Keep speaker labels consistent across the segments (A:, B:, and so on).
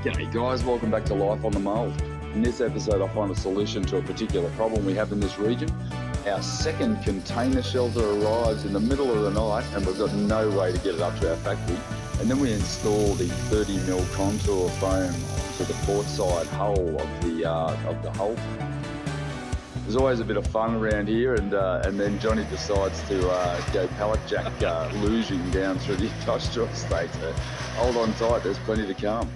A: G'day guys, welcome back to Life on the Mould. In this episode I find a solution to a particular problem we have in this region. Our second container shelter arrives in the middle of the night and we've got no way to get it up to our factory. And then we install the 30mm contour foam to the port side hull of the hull. There's always a bit of fun around here, and then Johnny decides to go pallet jack luging down through the industrial estate. So hold on tight, there's plenty to come.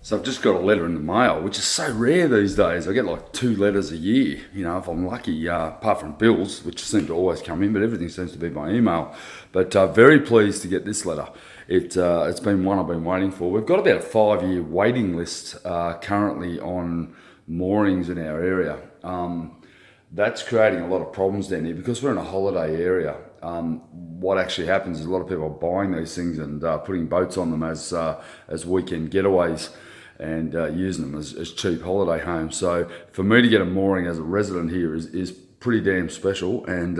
A: So I've just got a letter in the mail, which is so rare these days. I get like 2 letters a year, you know, if I'm lucky, apart from bills, which seem to always come in, but everything seems to be by email. But very pleased to get this letter. It's been one I've been waiting for. We've got about a 5-year waiting list currently on moorings in our area. That's creating a lot of problems down here because we're in a holiday area. What actually happens is a lot of people are buying these things and putting boats on them as weekend getaways and using them as cheap holiday homes. So for me to get a mooring as a resident here is pretty damn special, and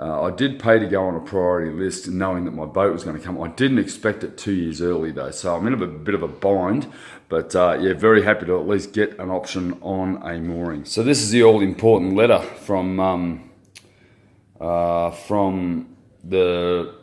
A: I did pay to go on a priority list knowing that my boat was going to come. I didn't expect it 2 years early though, so I'm in a bit of a bind, but yeah, very happy to at least get an option on a mooring. So this is the all-important letter from the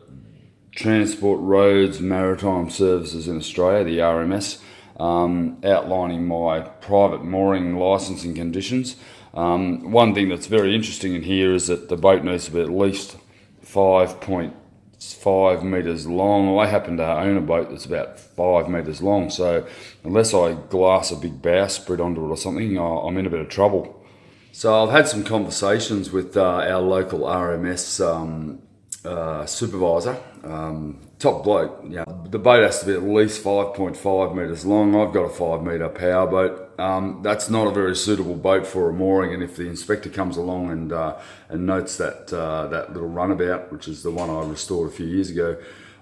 A: Transport Roads Maritime Services in Australia, the RMS, outlining my private mooring licensing conditions. One thing that's very interesting in here is that the boat needs to be at least 5.5 metres long. I happen to own a boat that's about 5 metres long, so unless I glass a big bowsprit onto it or something, I'm in a bit of trouble. So I've had some conversations with our local RMS supervisor, top bloke. Yeah, the boat has to be at least 5.5 metres long. I've got a 5 metre power boat. That's not a very suitable boat for a mooring, and if the inspector comes along and notes that little runabout, which is the one I restored a few years ago,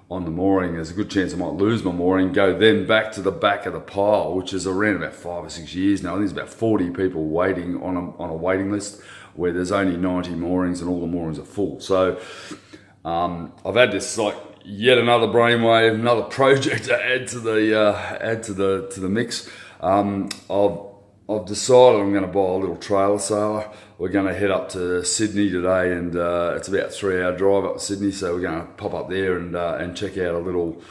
A: on the mooring, there's a good chance I might lose my mooring, go then back to the back of the pile, which is around about 5 or 6 years now. I think there's about 40 people waiting on a waiting list where there's only 90 moorings and all the moorings are full. So I've had this like yet another brainwave, another project to add to the mix. I've decided I'm going to buy a little trailer sailor. We're going to head up to Sydney today, and it's about a 3-hour drive up to Sydney, so we're going to pop up there and check out a little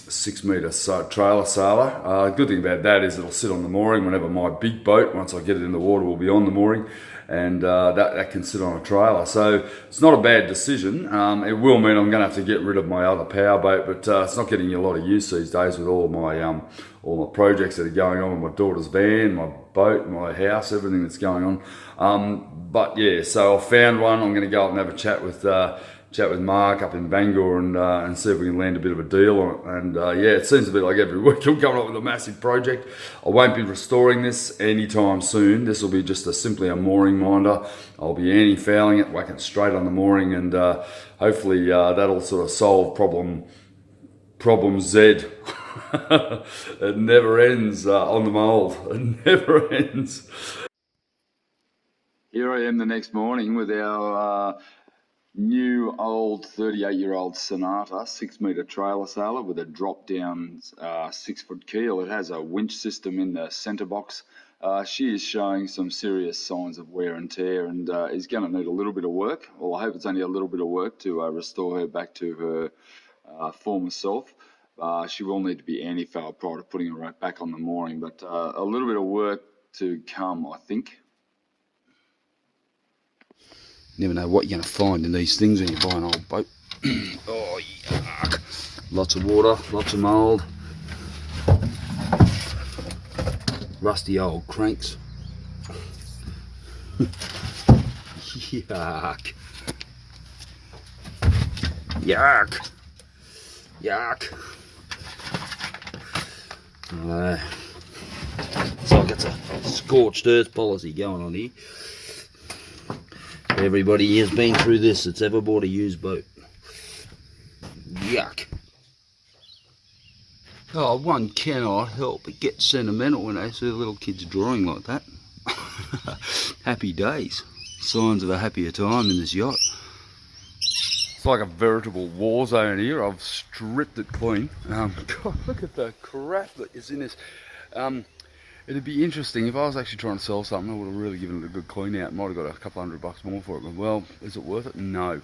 A: 6 metre trailer sailor. Good thing about that is it'll sit on the mooring whenever my big boat, once I get it in the water, will be on the mooring, and that can sit on a trailer. So it's not a bad decision. It will mean I'm going to have to get rid of my other power boat, but it's not getting a lot of use these days with all my projects that are going on, with my daughter's van, my boat, my house, everything that's going on. But yeah, so I found one. I'm going to go up and have a chat with Mark up in Bangor and see if we can land a bit of a deal on it. And yeah, it seems to be like every week I'm coming up with a massive project. I won't be restoring this anytime soon. This will be just simply a mooring minder. I'll be anti-fouling it, whacking it straight on the mooring, and hopefully that'll sort of solve problem Z. It never ends on the mould. It never ends. Here I am the next morning with our new old 38-year-old Sonata 6 metre trailer sailor with a drop down 6 foot keel. It has a winch system in the centre box. She is showing some serious signs of wear and tear, and is going to need a little bit of work. Well, I hope it's only a little bit of work to restore her back to her former self. She will need to be anti-fouled prior to putting her right back on the mooring, but a little bit of work to come, I think. Never know what you're going to find in these things when you buy an old boat. Oh, yuck. Lots of water, lots of mould. Rusty old cranks. Yuck. Yuck. Yuck. It's like it's a scorched earth policy going on here. Everybody has been through this that's ever bought a used boat. Yuck. Oh, one cannot help but get sentimental when they see little kids drawing like that. Happy days. Signs of a happier time in this yacht. like a veritable war zone here. I've stripped it clean. God, look at the crap that is in this. It'd be interesting if I was actually trying to sell something. I would have really given it a good clean out. Might have got a couple $100 more for it. But, well, is it worth it? No.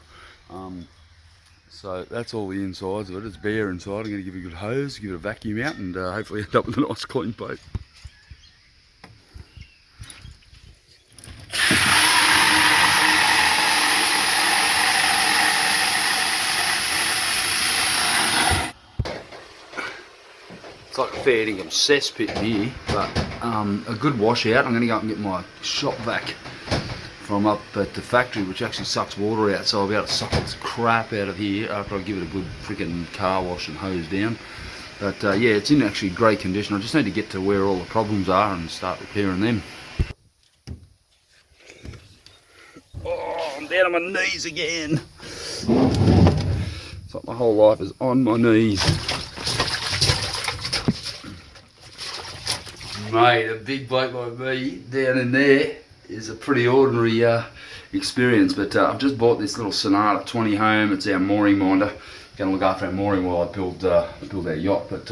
A: So that's all the insides of it. It's bare inside. I'm going to give it a good hose, give it a vacuum out, and hopefully end up with a nice clean boat. It's like a fair dinkum cesspit here, but a good washout. I'm going to go up and get my shop vac from up at the factory, which actually sucks water out, so I'll be able to suck this crap out of here after I give it a good freaking car wash and hose down. But yeah, it's in actually great condition. I just need to get to where all the problems are and start repairing them. Oh, I'm down on my knees again. It's like my whole life is on my knees. Mate, a big bloke like me down in there is a pretty ordinary experience, but I've just bought this little Sonata 20 home. It's our mooring minder. Going to look after our mooring while I build our yacht, but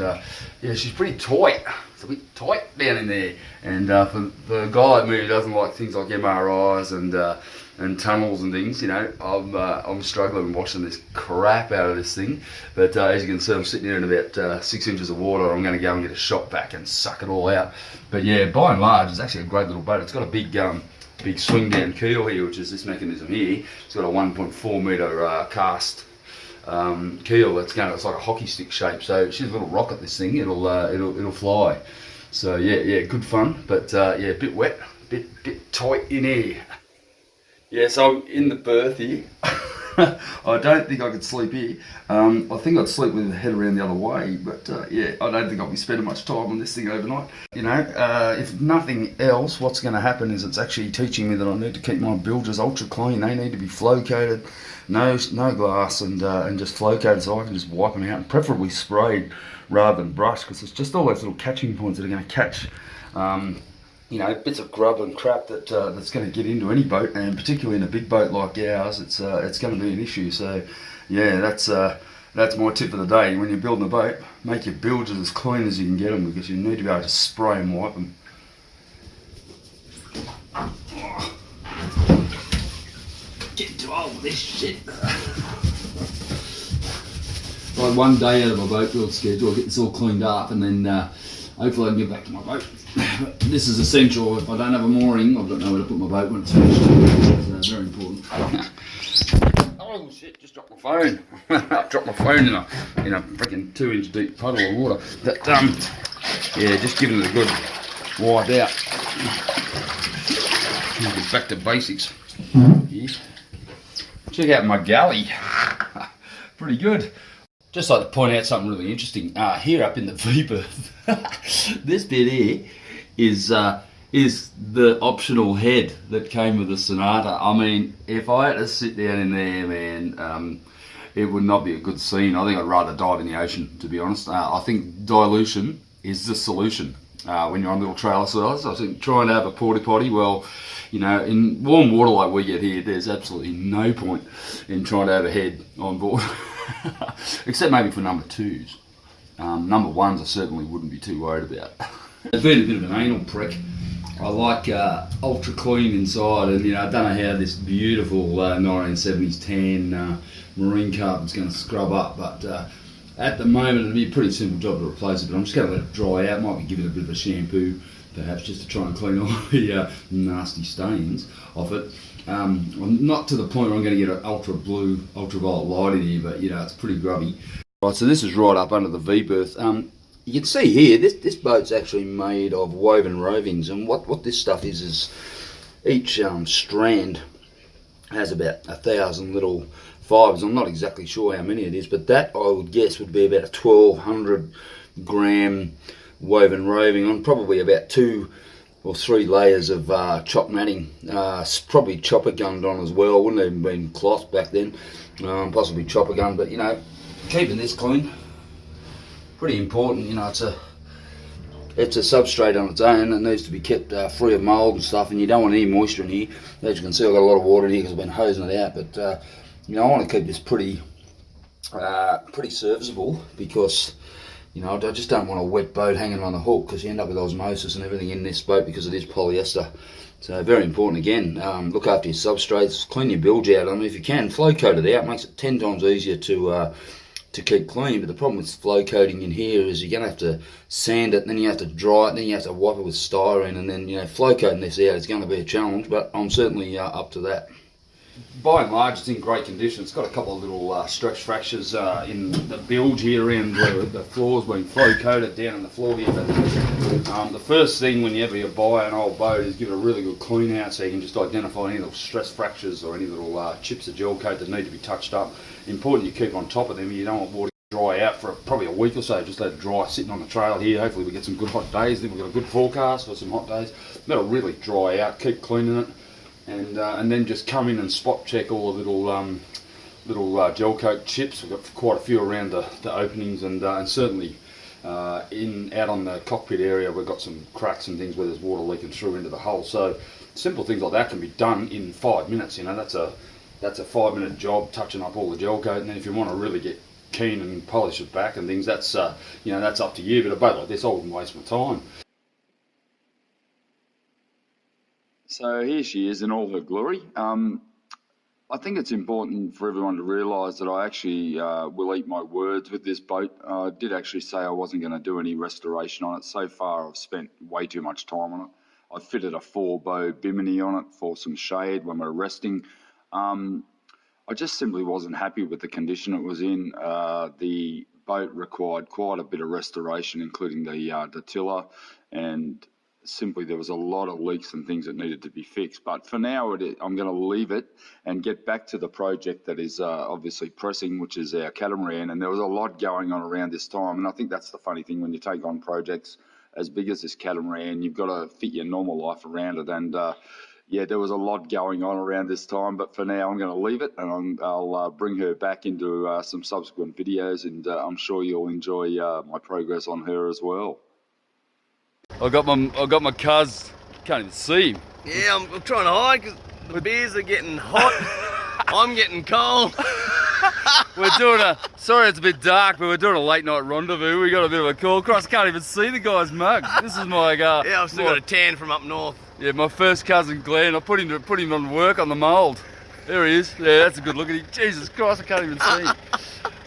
A: yeah, she's pretty tight. It's a bit tight down in there, and for a guy like me who doesn't like things like MRIs and tunnels and things, you know, I'm struggling washing this crap out of this thing. But as you can see, I'm sitting here in about 6 inches of water. I'm going to go and get a shop vac and suck it all out. But yeah, by and large, it's actually a great little boat. It's got a big swing down keel here, which is this mechanism here. It's got a 1.4 metre cast keel that's it's like a hockey stick shape. So she's a little rocket, this thing. It'll fly. So yeah, good fun. But yeah, a bit wet, bit tight in here. Yeah, so I'm in the berth here. I don't think I could sleep here. I think I'd sleep with the head around the other way, but yeah, I don't think I'll be spending much time on this thing overnight. You know, if nothing else, what's going to happen is it's actually teaching me that I need to keep my bilges ultra clean. They need to be flow coated, no glass, and just flow coated, so I can just wipe them out, and preferably sprayed rather than brushed, because it's just all those little catching points that are going to catch you know, bits of grub and crap that's going to get into any boat, and particularly in a big boat like ours, it's going to be an issue. So yeah, that's my tip of the day. When you're building a boat, make your bilges as clean as you can get them, because you need to be able to spray and wipe them. Getting too old for this shit. Like one day out of my boat build schedule, I'll get this all cleaned up, and then hopefully I can get back to my boat. But this is essential. If I don't have a mooring, I've got nowhere to put my boat when it's finished. It's very important. Oh shit, just dropped my phone. I've dropped my phone in a freaking 2-inch deep puddle of water. But yeah, just giving it a good wipe out. Get back to basics. Yeah. Check out my galley. Pretty good. Just like to point out something really interesting. Here up in the V-berth, this bit here is the optional head that came with the Sonata. I mean, if I had to sit down in there, man, it would not be a good scene. I think I'd rather dive in the ocean, to be honest. I think dilution is the solution when you're on little trailer cells. I think trying to have a porta potty, well, you know, in warm water like we get here, there's absolutely no point in trying to have a head on board. Except maybe for number 2s. Number 1s I certainly wouldn't be too worried about. It's been a bit of an anal prick. I like ultra clean inside, and you know, I don't know how this beautiful 1970s tan marine carpet's going to scrub up, but at the moment it'll be a pretty simple job to replace it, but I'm just going to let it dry out. Might be give it a bit of a shampoo, perhaps, just to try and clean all the nasty stains off it. I'm not to the point where I'm going to get an ultra blue, ultraviolet light in here, but you know, it's pretty grubby. Right, so this is right up under the V-berth. You can see here, this boat's actually made of woven rovings, and what this stuff is each strand has about 1,000 little fibres. I'm not exactly sure how many it is, but that I would guess would be about a 1,200 gram woven roving on probably about 2 or 3 layers of chop matting, probably chopper gunned on as well. Wouldn't even been cloth back then, possibly chopper gun. But you know, keeping this clean, pretty important. You know, it's a substrate on its own. It needs to be kept free of mould and stuff, and you don't want any moisture in here. As you can see, I've got a lot of water in here because I've been hosing it out. But
B: you know, I want to keep this pretty serviceable, because you know, I just don't want a wet boat hanging on a hook, because you end up with osmosis and everything in this boat because it is polyester. So very important again, look after your substrates, clean your bilge out. I mean, if you can, flow coat it out, makes it 10 times easier to keep clean. But the problem with flow coating in here is you're going to have to sand it, then you have to dry it, then you have to wipe it with styrene, and then, you know, flow coating this out is going to be a challenge, but I'm certainly up to that. By and large, it's in great condition. It's got a couple of little stretch fractures in the bilge here around where the floor's been flow coated down in the floor here. But the first thing whenever you buy an old boat is give it a really good clean out, so you can just identify any little stress fractures or any little chips of gel coat that need to be touched up. Important you keep on top of them. You don't want water to dry out for probably a week or so. Just let it dry sitting on the trail here. Hopefully we get some good hot days. Then we've got a good forecast for some hot days. Let it really dry out. Keep cleaning it. And then just come in and spot check all the little gel coat chips. We've got quite a few around the openings, and certainly out on the cockpit area we've got some cracks and things where there's water leaking through into the hull. So simple things like that can be done in 5 minutes. You know, that's a 5-minute job, touching up all the gel coat. And then if you want to really get keen and polish it back and things, that's you know, that's up to you. But a boat like this, I wouldn't waste my time. So here she is in all her glory. I think it's important for everyone to realise that I actually will eat my words with this boat. I did actually say I wasn't going to do any restoration on it. So far I've spent way too much time on it. I fitted a 4-bow bimini on it for some shade when we're resting. I just simply wasn't happy with the condition it was in. The boat required quite a bit of restoration, including the tiller, and simply there was a lot of leaks and things that needed to be fixed. But for now, I'm going to leave it and get back to the project that is obviously pressing, which is our catamaran. And there was a lot going on around this time, and I think that's the funny thing when you take on projects as big as this catamaran. You've got to fit your normal life around it, and yeah, there was a lot going on around this time. But for now, I'm going to leave it, and I'll bring her back into some subsequent videos, and I'm sure you'll enjoy my progress on her as well. I got my cuz. Can't even see him.
C: Yeah, I'm trying to hide because the beers are getting hot. I'm getting cold.
B: We're doing sorry it's a bit dark, but we're doing a late night rendezvous. We got a bit of a call across. Can't even see the guy's mug. This is my
C: yeah, I've still got a tan from up north.
B: Yeah, my first cousin Glenn. I put him on work on the mould. There he is. Yeah, that's a good look at him. Jesus Christ, I can't even see him.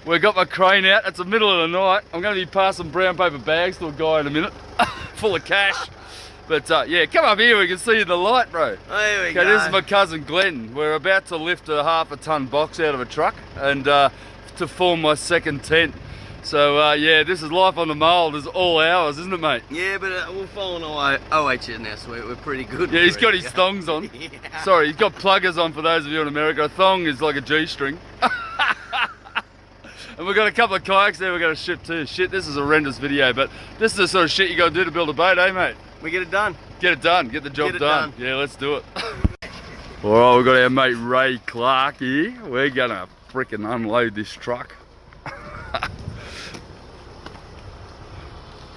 B: We've got my crane out. It's the middle of the night. I'm going to be passing brown paper bags to a guy in a minute, full of cash. But yeah, come up here. We can see the light, bro.
C: There we go.
B: Okay, this is my cousin Glenn. We're about to lift a half-a-ton box out of a truck and to form my second tent. So yeah, this is life on the mould. It's all ours, isn't it, mate?
C: Yeah, but we're following OHS now, so we're pretty good.
B: Yeah, he's got his thongs on.
C: Yeah.
B: Sorry, he's got pluggers on for those of you in America. A thong is like a G-string. And we've got a couple of kayaks there we're going to ship too. Shit, this is a horrendous video, but this is the sort of shit you got to do to build a boat, eh, mate?
C: We get it done.
B: Get it done. Get the job done. Yeah, let's do it. All right, we've got our mate Ray Clark here. We're going to frickin' unload this truck.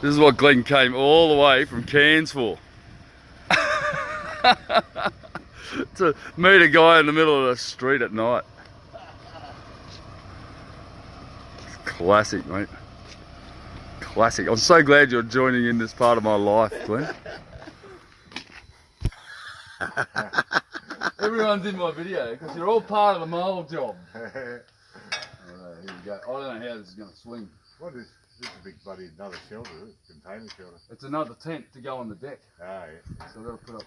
B: This is what Glenn came all the way from Cairns for. To meet a guy in the middle of the street at night. Classic, mate. Classic. I'm so glad you're joining in this part of my life, Glenn. Everyone's in my video because you're all part of the mould job. Here we go. I don't know how this is going to swing.
D: What is this? A big bloody another shelter, container shelter.
B: It's another tent to go on the deck.
D: Ah, yeah.
B: So I've got to put up.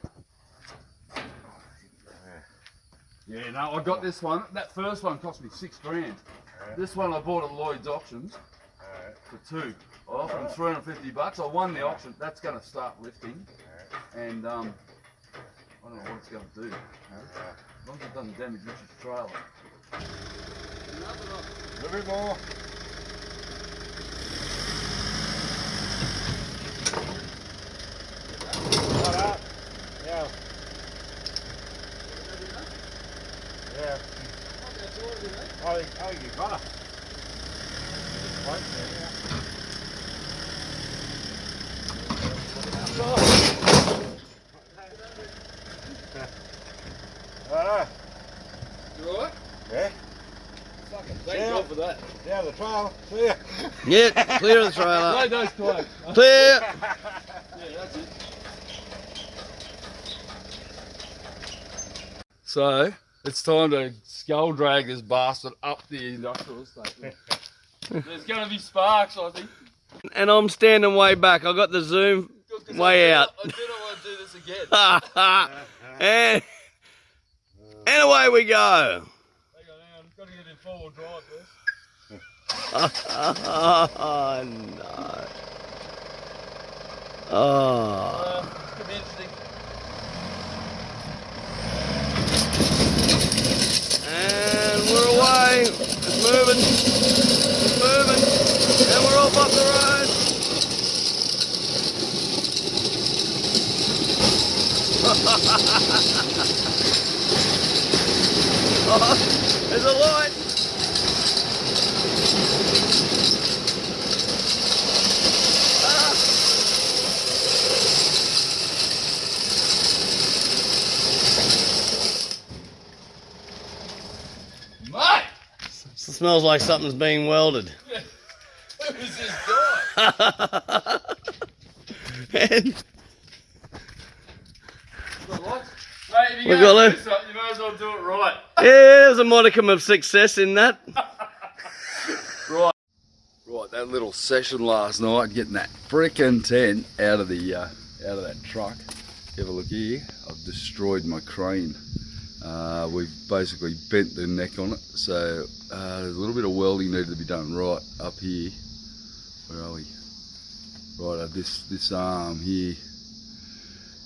B: Yeah, no, I got this one. That first one cost me $6,000. This one I bought at Lloyd's Auctions for $2. I offered them $350. I won the auction. That's going to start lifting, and I don't know what it's going to do. As long as it doesn't damage Richard's trailer.
D: A little bit more. Right up. Yeah. Yeah. I think you got it. Right there, yeah.
B: You alright?
D: Yeah. Down the trail, clear.
C: Yeah, clear the trailer.
E: Load those twice.
C: Clear.
E: Yeah, that's it. So, it's time to skull drag this bastard up the industrial estate. There's going to be sparks, I think.
C: And I'm standing way back. I got the zoom way out.
E: I do not want to do this again.
C: and away we go.
E: Hang on. I've got to get in forward drive first.
C: Oh no. Oh.
E: It's commencing.
C: And we're away. It's moving. It's moving. And we're off up the road. Oh, there's a light.
E: Mate!
C: It smells like something's being welded.
E: Who's this guy?
C: And
E: Got lights? Mate, if
C: We
E: you
C: got
E: go
C: it.
E: do something, you might as well do it right.
C: yeah, there's a modicum of success in that.
A: Right, that little session last night, getting that frickin' tent out of that truck. Have a look here. I've destroyed my crane. We've basically bent the neck on it, so there's a little bit of welding needed to be done right up here. Where are we? Right, this arm here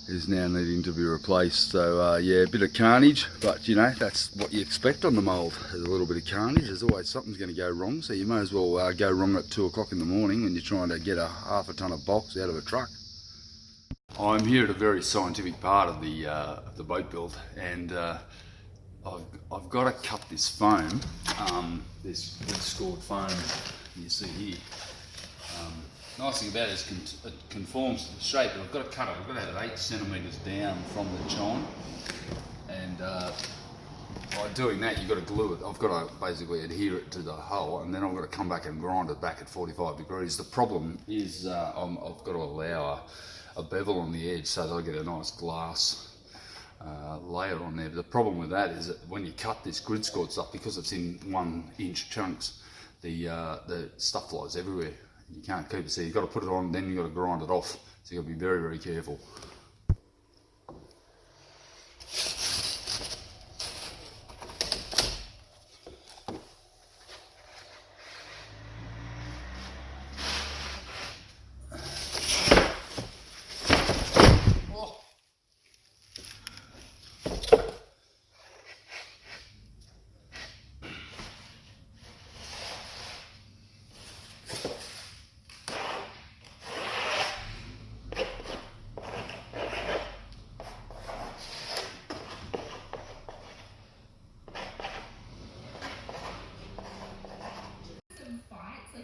A: is now needing to be replaced. So yeah, a bit of carnage, but you know, that's what you expect on the mould. There's a little bit of carnage. There's always something's going to go wrong, so you may as well go wrong at 2 o'clock in the morning when you're trying to get a half a ton of box out of a truck. I'm here at a very scientific part of the boat build, and I've got to cut this foam, this scored foam you see here. Nice thing about it is it conforms to the shape, but I've got to cut it. I've got to have it 8 centimetres down from the chine, and by doing that you've got to glue it. I've got to basically adhere it to the hull, and then I've got to come back and grind it back at 45 degrees. The problem is I've got to allow a bevel on the edge so that I get a nice glass layer on there. But the problem with that is that when you cut this grid scored stuff, because it's in 1 inch chunks, the stuff flies everywhere. You can't keep it, so you've got to put it on, then you've got to grind it off. So you've got to be very, very careful.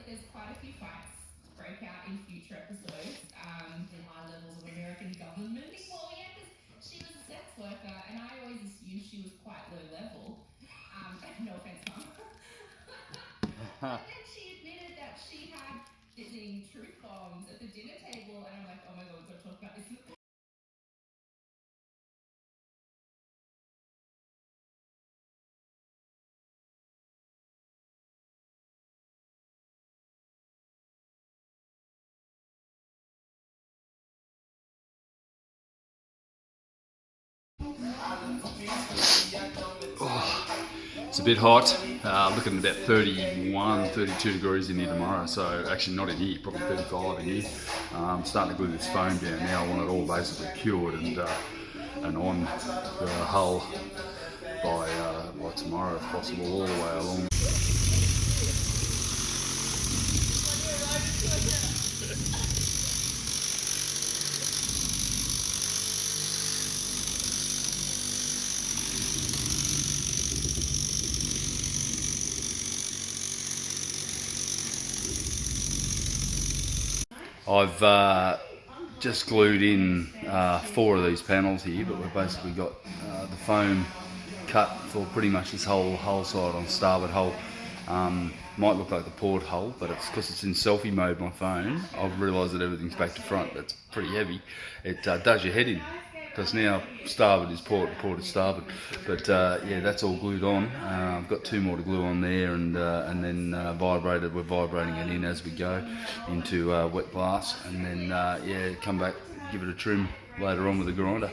F: There's quite a few fights break out in future episodes in high levels of American government. Well, yeah, because she was a sex worker, and I always assumed she was quite low level. No offense, Mum. But then she admitted that she had detonating truth bombs at the dinner table, and I'm like, oh my god, we've got to talk about this.
A: It's a bit hot, looking at about 31, 32 degrees in here tomorrow, so actually not in here, probably 35 in here. Starting to glue this foam down now. I want it all basically cured and on the hull by tomorrow if possible, all the way along. I've just glued in 4 of these panels here, but we've basically got the foam cut for pretty much this whole hull side on starboard hull. Might look like the port hull, but it's because it's in selfie mode, my phone. I've realised that everything's back to front. That's pretty heavy. It does your head in, because now starboard is port and port is starboard. But yeah, that's all glued on. I've got 2 more to glue on there, and then vibrated. We're vibrating it in as we go into wet glass, and then yeah, come back, give it a trim later on with a grinder.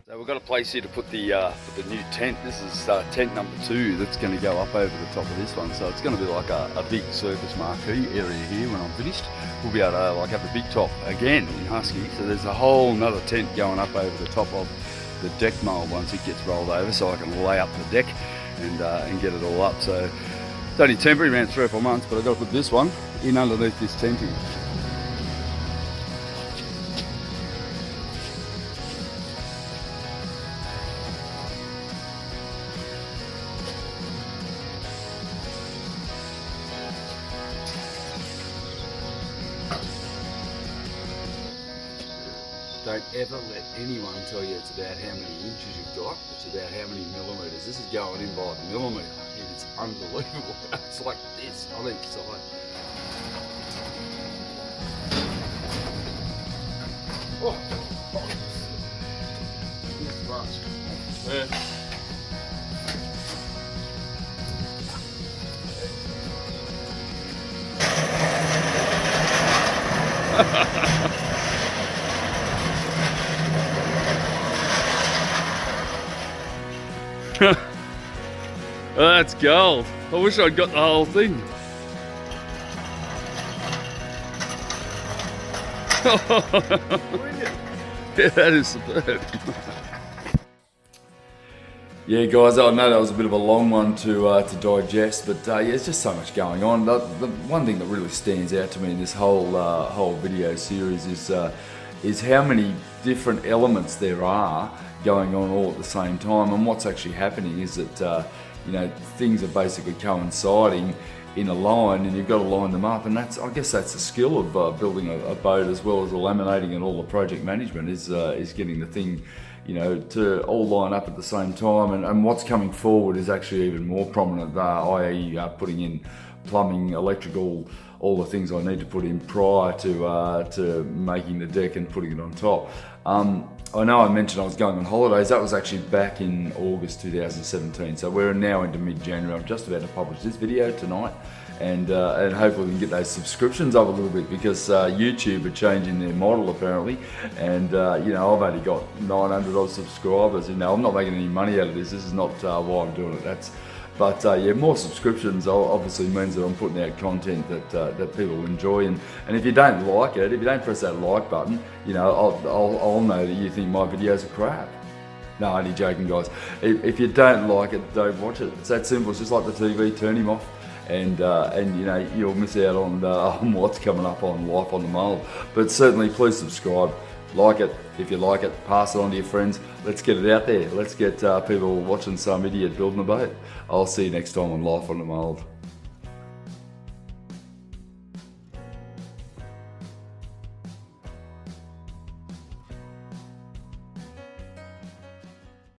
A: So we've got a place here to put the new tent. This is tent number 2 that's going to go up over the top of this one. So it's going to be like a big surface marquee area here when I'm finished. We'll be able to like have a big top again in Husky. So there's a whole nother tent going up over the top of the deck mould once it gets rolled over, so I can lay up the deck and get it all up. So it's only temporary, around 3 or 4 months, but I've got to put this one in underneath this tent here. Don't ever let anyone tell you it's about how many inches you've got. It's about how many millimetres. This is going in by the millimetre. It's unbelievable. It's like this on each side. Oh, this much. Yeah. That's gold. I wish I'd got the whole thing. Yeah, that is superb. Yeah, guys, I know that was a bit of a long one to digest, but yeah, there's just so much going on. The one thing that really stands out to me in this whole video series is how many different elements there are going on all at the same time. And what's actually happening is that you know, things are basically coinciding in a line, and you've got to line them up. And I guess that's the skill of building a boat, as well as the laminating and all the project management, is getting the thing, you know, to all line up at the same time. And what's coming forward is actually even more prominent, i.e. putting in plumbing, electrical, all the things I need to put in prior to making the deck and putting it on top. I know I mentioned I was going on holidays. That was actually back in August 2017. So we're now into mid-January. I'm just about to publish this video tonight, and hopefully we can get those subscriptions up a little bit, because YouTube are changing their model apparently, and you know, I've only got 900 odd subscribers. You know, I'm not making any money out of this. This is not why I'm doing it. But yeah, more subscriptions obviously means that I'm putting out content that people enjoy. And if you don't like it, if you don't press that like button, you know, I'll know that you think my videos are crap. No, only joking, guys. If you don't like it, don't watch it. It's that simple. It's just like the TV. Turn him off, and you know, you'll miss out on what's coming up on Life on the Mould. But certainly, please subscribe, like it. If you like it, pass it on to your friends. Let's get it out there. Let's get people watching some idiot building a boat. I'll see you next time on Life on the Mould.